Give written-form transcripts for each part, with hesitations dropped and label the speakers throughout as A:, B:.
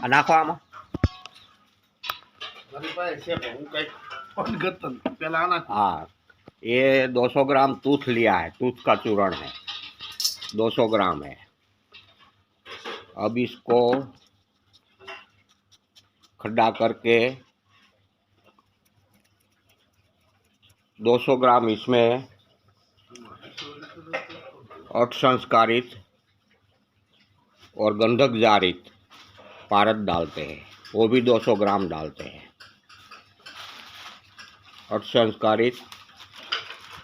A: नाखो आमा हाँ, ये 200 ग्राम तूथ लिया है, तूथ का चूर्ण है, 200 ग्राम है। अब इसको खड्डा करके 200 ग्राम इसमें अटसंस्कारित और गंधक जारित पारद डालते हैं, वो भी 200 ग्राम डालते हैं। अटसंस्कारित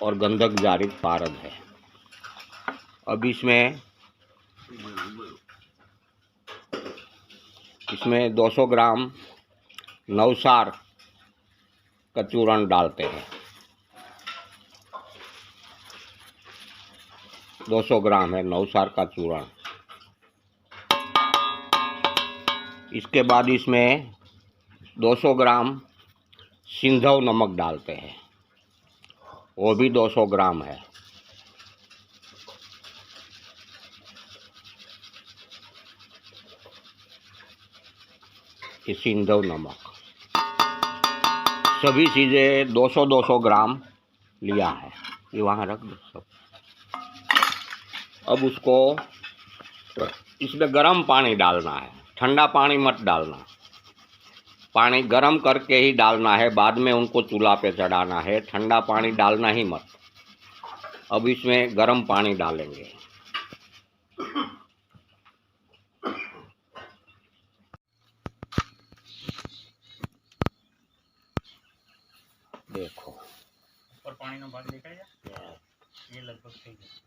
A: और गंधक जारित पारद है। अब इसमें 200 ग्राम नवसार का चूर्ण डालते हैं। 200 ग्राम है नवसार का चूर्ण। इसके बाद इसमें 200 ग्राम सिंधव नमक डालते हैं, वो भी 200 ग्राम है। ये सिंधव नमक, सभी चीज़ें 200-200 ग्राम लिया है। ये वहाँ रख दो सब। अब उसको इसमें गर्म पानी डालना है, ठंडा पानी मत डालना। पानी गर्म करके ही डालना है, बाद में उनको चूल्हा पे चढ़ाना है, ठंडा पानी डालना ही मत। अब इसमें गर्म पानी डालेंगे। देखो
B: ऊपर पानी नो भाग देखा ये लगभग થઈ ગયો।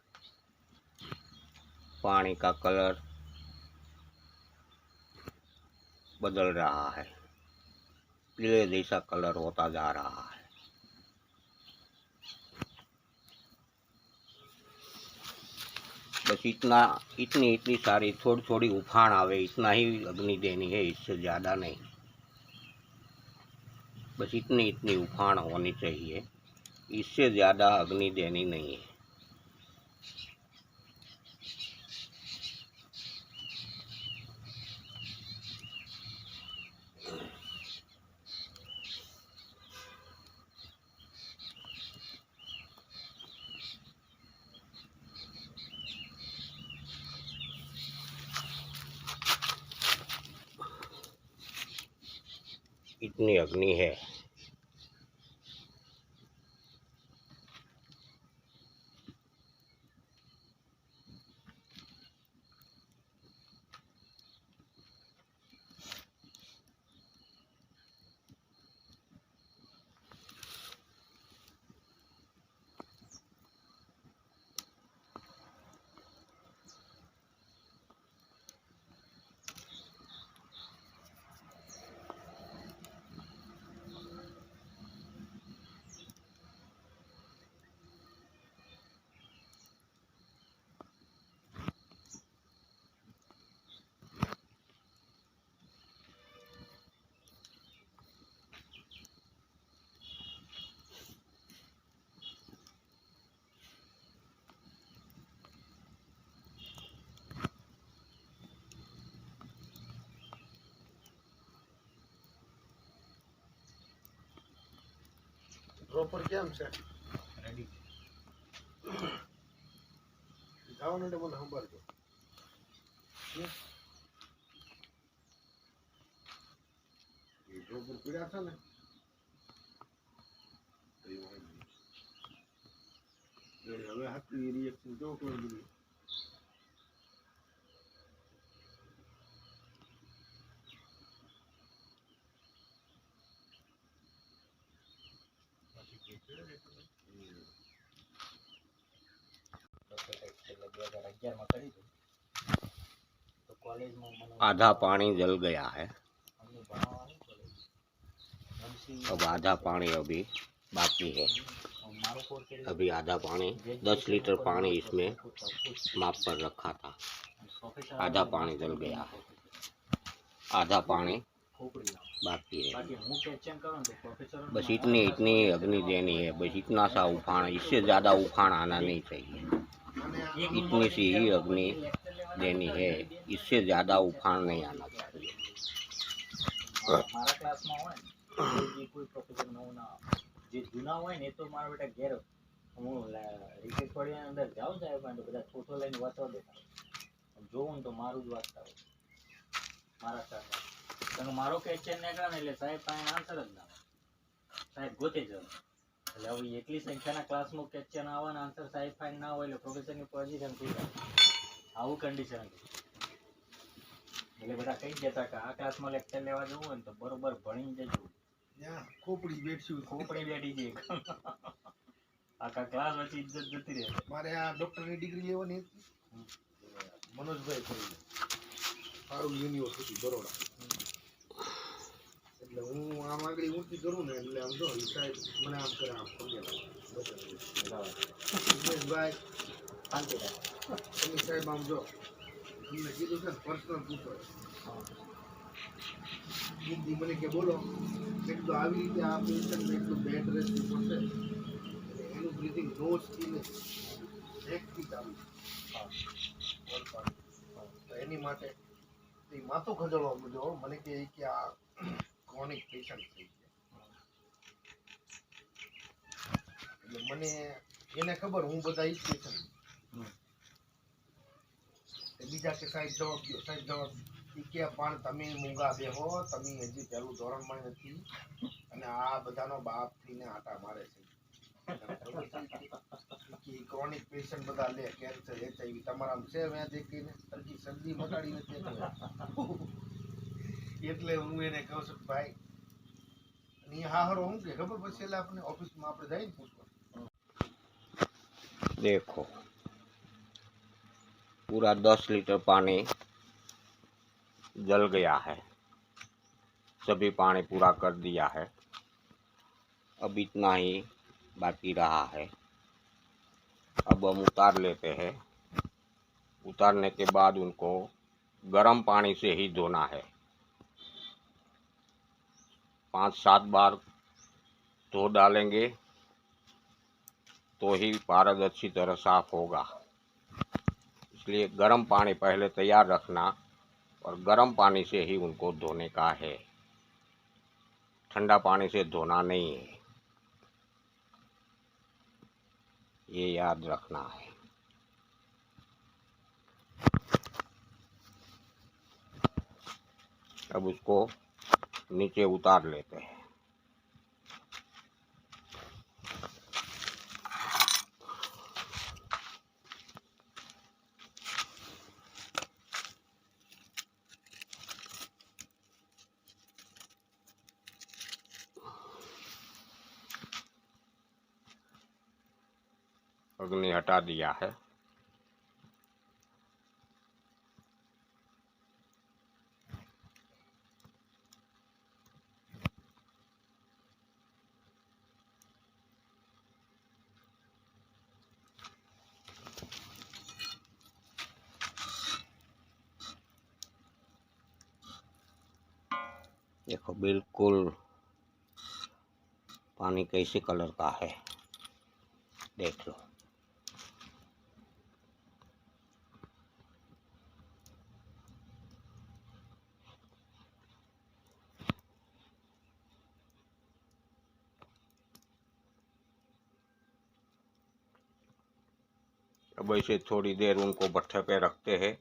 A: पानी का कलर बदल रहा है, पीले जैसा कलर होता जा रहा है। बस इतनी सारी थोड़ी थोड़ी उफान आवे, इतना ही अग्नि देनी है, इससे ज़्यादा नहीं। बस इतनी उफान होनी चाहिए, इससे ज़्यादा अग्नि देनी नहीं है। इतनी अग्नि है।
C: પ્રોપર કેમ છે
B: રેડી
C: જવાનું એટલે મને સંભાળજો એ પ્રોપર પીડા છે ને હવે હાથની રિએક્શન કેવું કેવું બધું
A: आधा पानी जल गया है। अब आधा पानी अभी बाकी है। अभी आधा पानी 10 लीटर पानी इसमें माप पर रखा था, आधा पानी जल गया है, आधा पानी बाकी है। बस इतनी अग्नि देनी है, बस इतना सा उफान, इससे ज़्यादा उफान आना नहीं चाहिए। इतनी सी ही अग्नि देनी है, इससे ज़्यादा उफान नहीं आना चाहिए।
B: મારા ક્લાસમાં હોય ને જે કોઈ પ્રોફેસર નવું ના આવે. જે જૂના હોય ને એ તો મારા બેટા ઘેર હું રિસેસ વાળીની અંદર જાઉં સાહેબ તો બધા ફોટો લઈને વાંચવા દેતા જોઉં ને તો મારું જ વાંચતા હોય મારા સાહેબ કારણ મારો ક્વેશ્ચન નીકળે ને એટલે સાહેબ પાસે આન્સર જ ના હોય સાહેબ ગોતે જ એટલે હવે એટલી સંખ્યાના ક્લાસમાં ક્વેશ્ચન આવે ને આન્સર સાહેબ પાસે ના હોય એટલે પ્રોફેસરની પોઝિશન થઈ જાય આવું કન્ડિશન હતી એટલે બધા કહી દેતા કે આ ક્લાસમાં લેક્ચર લેવા જવું હોય ને તો બરોબર ભણીને જજો
C: ત્યાં ખોપડી બેઠશું
B: ખોપડી બેઠી છે આખા ક્લાસ વચ્ચે ઇજ્જત જતી રહે
C: મારે આ ડોક્ટરની ડિગ્રી લેવાની હતી મનોજભાઈ કરી સારું યુનિવર્સિટી બરોડા એટલે હું આમ આગળ ઊંચી કરું ને એટલે આમ જો સાહેબ મને આમ કરે આમ દિનેશભાઈ
B: શાંતિ રહે
C: તમે સાહેબ આમ જો તમને કીધું છે ને પર્સનલ પૂછો હિન્દી મને કે બોલો એટલું આવી રીતે આ પેશન્ટને એટલું બેડ રેસ્ટ પડશે એનું બ્રીથિંગ નોઝ થી ને નેકથી ચાલુ તો એની માટે એ માથું ખજડવા માંડ્યો મને કે આ ક્રોનિક પેશન્ટ થઈ ગયા એટલે મને એને ખબર હું બધા ઈ જ પેશન્ટ બીજા કે સાહેબ જવાબ દો સાહેબ જવાબ કે પણ તમે મૂંગા બેહો તમે હજી પહેલું ધોરણમાં નથી અને આ બધાનો બાપ થઈને આટા મારે છે ક્રોનિક પેશન્ટ બધા લે કેન્સર HIV તમારા છે મેં દેખીને સરખી શરદી મટાડી નથી એટલે હું એને કહું છું ભાઈ અને હાહરો હું કે ખબર પછી એટલે આપણે ઓફિસમાં આપણે જઈને પૂછવા
A: देखो पूरा 10 लीटर पानी जल गया है, सभी पानी पूरा कर दिया है, अब इतना ही बाकी रहा है। अब हम उतार लेते हैं। उतारने के बाद उनको गर्म पानी से ही धोना है। 5-7 बार धो डालेंगे तो ही पारद अच्छी तरह साफ होगा। इसलिए गर्म पानी पहले तैयार रखना और गर्म पानी से ही उनको धोने का है, ठंडा पानी से धोना नहीं है, ये याद रखना है। अब उसको नीचे उतार लेते हैं। अग्नि हटा दिया है। देखो बिल्कुल पानी कैसे कलर का है, देख लो। अब ऐसे थोड़ी देर उनको भट्ठे पे रखते हैं।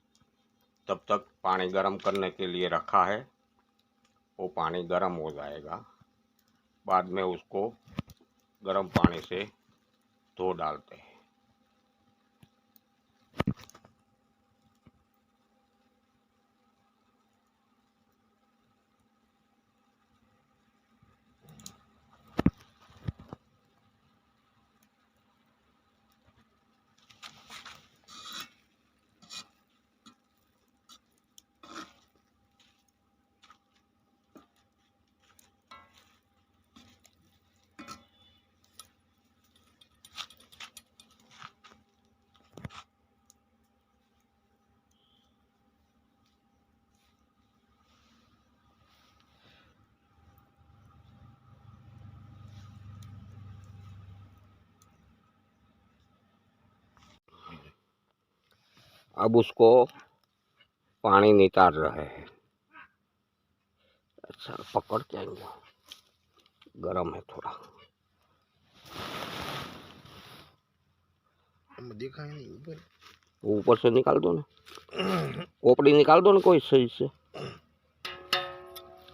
A: तब तक पानी गर्म करने के लिए रखा है, वो पानी गर्म हो जाएगा। बाद में उसको गर्म पानी से धो डालते हैं। अब उसको पानी निकाल रहे हैं। अच्छा पकड़ के आएंगे, गरम है थोड़ा।
C: देखा नहीं ऊपर,
A: ऊपर से निकाल दो ना, कोपड़ी निकाल दो ना कोई सही से,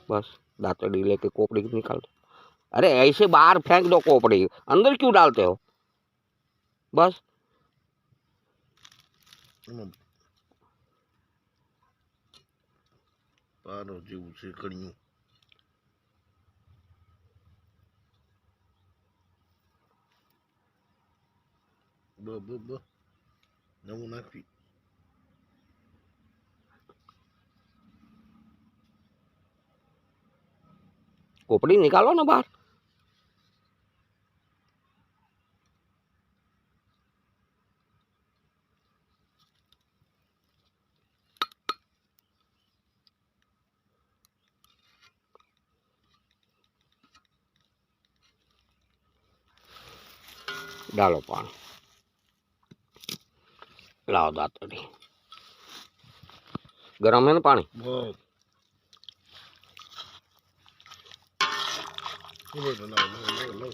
A: बस दांतड़ी लेके कोपड़ी निकाल दो। अरे ऐसे बाहर फेंक दो कोपड़ी, अंदर क्यों डालते हो? बस
C: पारो जेवू से कड़िયું ब ब ब नवू नाखी
A: कोपड़ी निकालो ना बाहर। डालो पानी, लाओ दातड़ी, गरम है ना पानी?
C: बहुत लो लो लो लो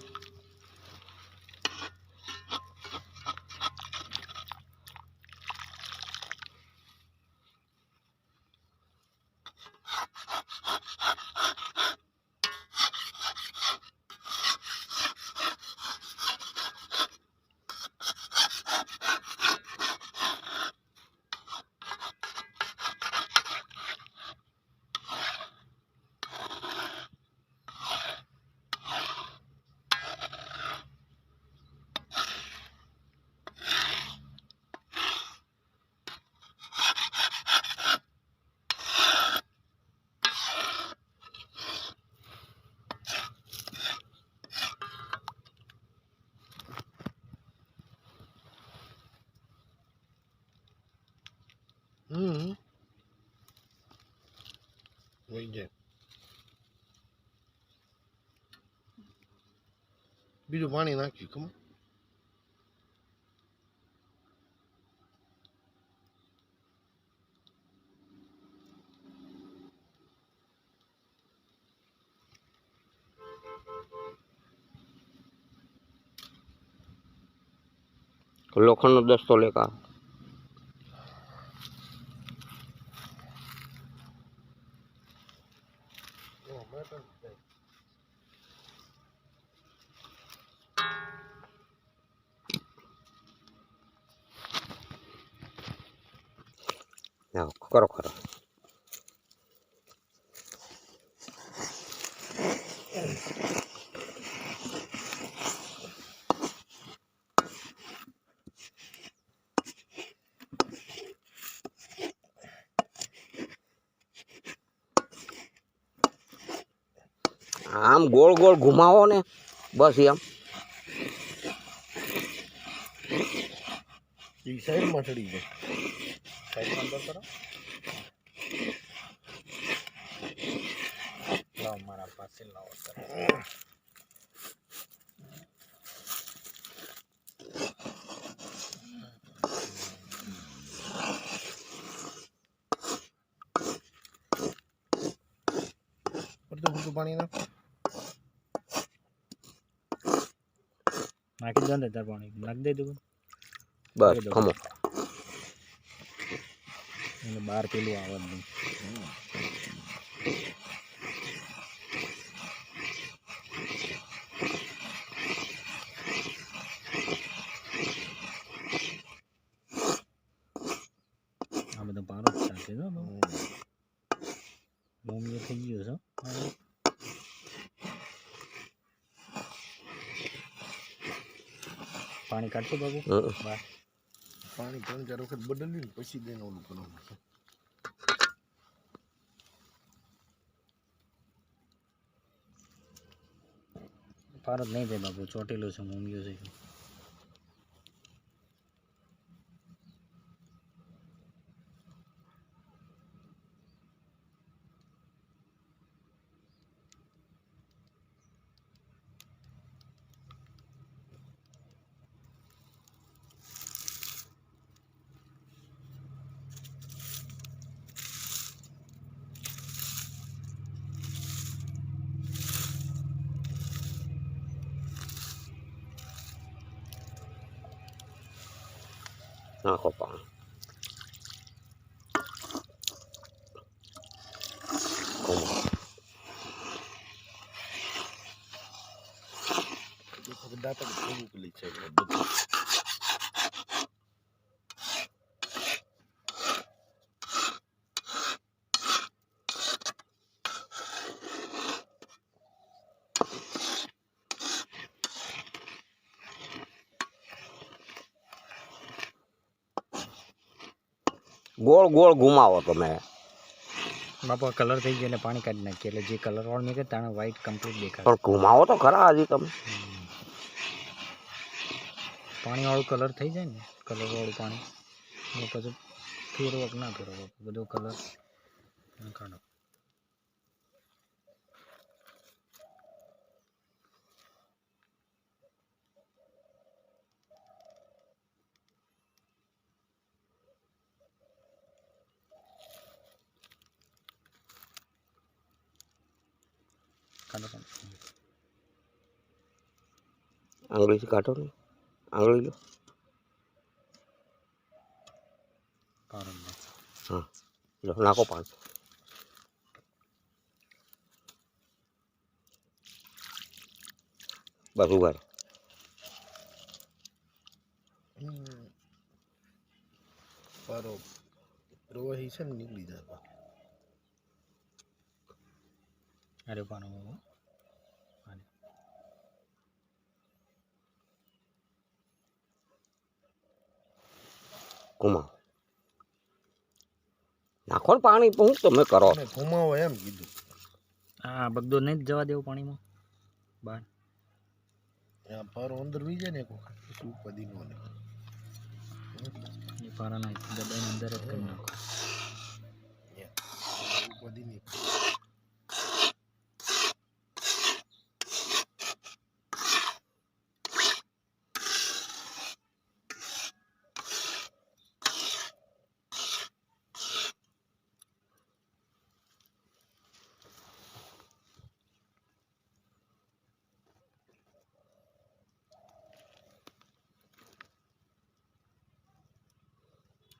C: वही है बीजू पानी नाख्યું कम
A: लोखंड नो दस्तो लेकर आओ। लाओ, करो करो। आम गोल गोल घुमाओ ने, बस एम।
C: ई साइड में चढ़ी गई
B: સાઈડ માં અંદર કરો, લાવો મારા પાસે લાવો સર।
C: પડતું પાણી ના
B: નાખી દો ને તાર પાણી નાખી દે તું,
A: बस खमो।
B: એને બહાર પેલું આવત નહીં। આ બધો પારો જ ચાલશે જો મોમ એ થઈ ગયો છે। પાણી કાઢશો બાબુ બહાર?
C: પાણી 3-4 વખત બદલ્યું પછી દેને ઓલું કરવાનું છે।
B: પારો જ નહીં થાય બાબુ, ચોટેલો છે, મોંઘ્યો છે।
A: નાખો પાણી. ઘુમાવો.
C: દાંતણ થોડુંક પેલી છે બધું.
A: ગોળ ગોળ ઘુમાવો તમે.
B: બાપા કલર થઈ ગયો એટલે પાણી કાઢી નાખીએ એટલે જે કલર વાળું નીકળે તાણે વ્હાઈટ કમ્પ્લીટ દેખાય.
A: પણ ઘુમાવો તો ખરા હજી તમે.
B: પાણી વાળું કલર થઈ જાય ને કલર વાળું પાણી પછી ફેરવક ના ફેરવક બધો કલર કાઢો. કાઢો
A: આંગળીથી કાઢો ને. આંગળી લો. હા લો નાખો પાણી. બસ ઉભા રહો.
C: પારો પ્રવાહી છે ને નીકળી જાય.
B: અરે પાણી
A: ઘુમાવો. નાખો ને પાણી. હું તમે કરો.
C: ઘુમાવો એમ કીધું.
B: હા બગદો નહીં જ જવા દેવું પાણીમાં બહાર.
C: પારો અંદર વી જાય ને એક વખત પછી ઉપાદી નો લે.
B: એ પારાના દબાઈને અંદર જ કરી નાખો.
C: ઉપાદી નહીં.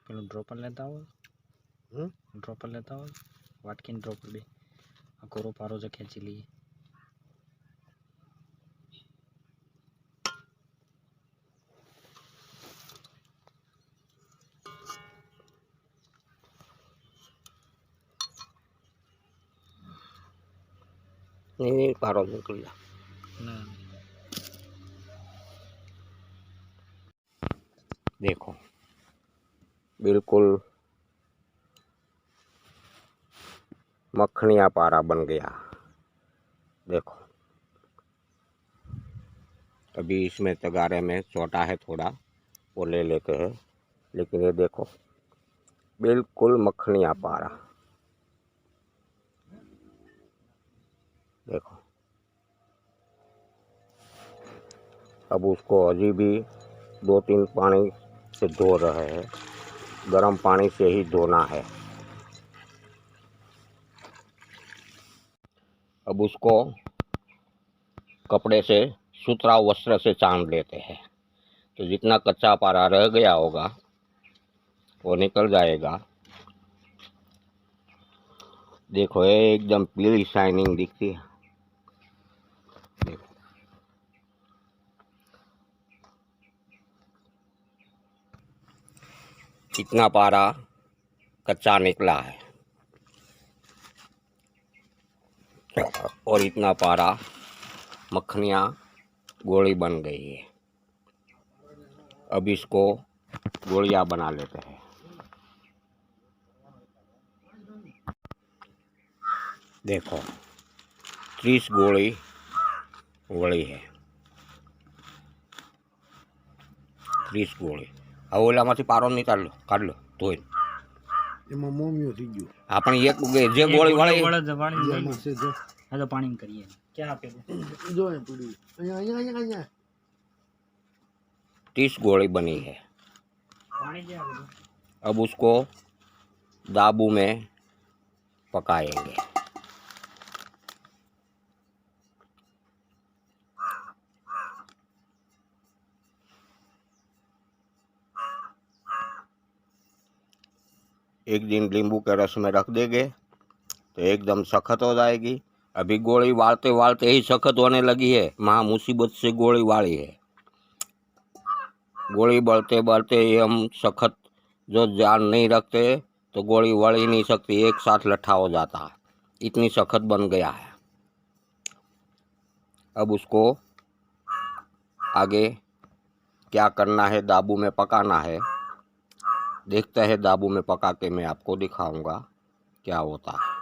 B: પેલું ડ્રોપર લેતા હોય ડ્રોપર લેતા હોય વાટકીને ડ્રોપર બે આ કોરો પારો જો ખેંચી લઈએ.
A: नहीं पारो निकल जा.
B: ના
A: देखो बिल्कुल मक्खनिया पारा बन गया. देखो अभी इसमें तगारे में छोटा है थोड़ा वो ले लेते हैं, लेकिन ये देखो बिल्कुल मक्खनिया पारा. देखो अब उसको अभी भी 2-3 पानी से धो रहे हैं. गर्म पानी से ही धोना है. अब उसको कपड़े से सुथरा वस्त्र से छान लेते हैं, तो जितना कच्चा पारा रह गया होगा वो निकल जाएगा. देखो ये एकदम पीली शाइनिंग दिखती है. देखो इतना पारा कच्चा निकला है और इतना पारा मक्खनियाँ गोली बन गई है. अब इसको गोलियाँ बना लेते हैं. देखो 30 गोली वળી है. 30 गोली. હવે ઓલામાંથી પારો નીકાળ લો, કાઢ લો ધોઈને.
C: એમાં મોમિયો થઈ ગયો.
A: આપણે એક જે ગોળી વળી
B: પાણી છે જો આ તો પાણી કરીએ ક્યાં આપેલું
C: જો એ પડી અહીંયા અહીંયા અહીંયા
A: 30 गोली बनी है.
B: પાણી ક્યાં આપેલું.
A: अब उसको दाबू में पकाएंगे. एक दिन नींबू के रस में रख देंगे तो एकदम सख्त हो जाएगी। अभी गोली वालते वालते ही सख्त होने लगी है, महा मुसीबत से गोली वाली है। गोली बढ़ते बढ़ते ही हम सख्त जो जान नहीं रखते तो गोली वड़ ही नहीं सकती, एक साथ लट्ठा हो जाता है, इतनी सख्त बन गया है। अब उसको आगे क्या करना है, दाबू में पकाना है। देखते हैं, दाबू में पका के मैं आपको दिखाऊंगा क्या होता है।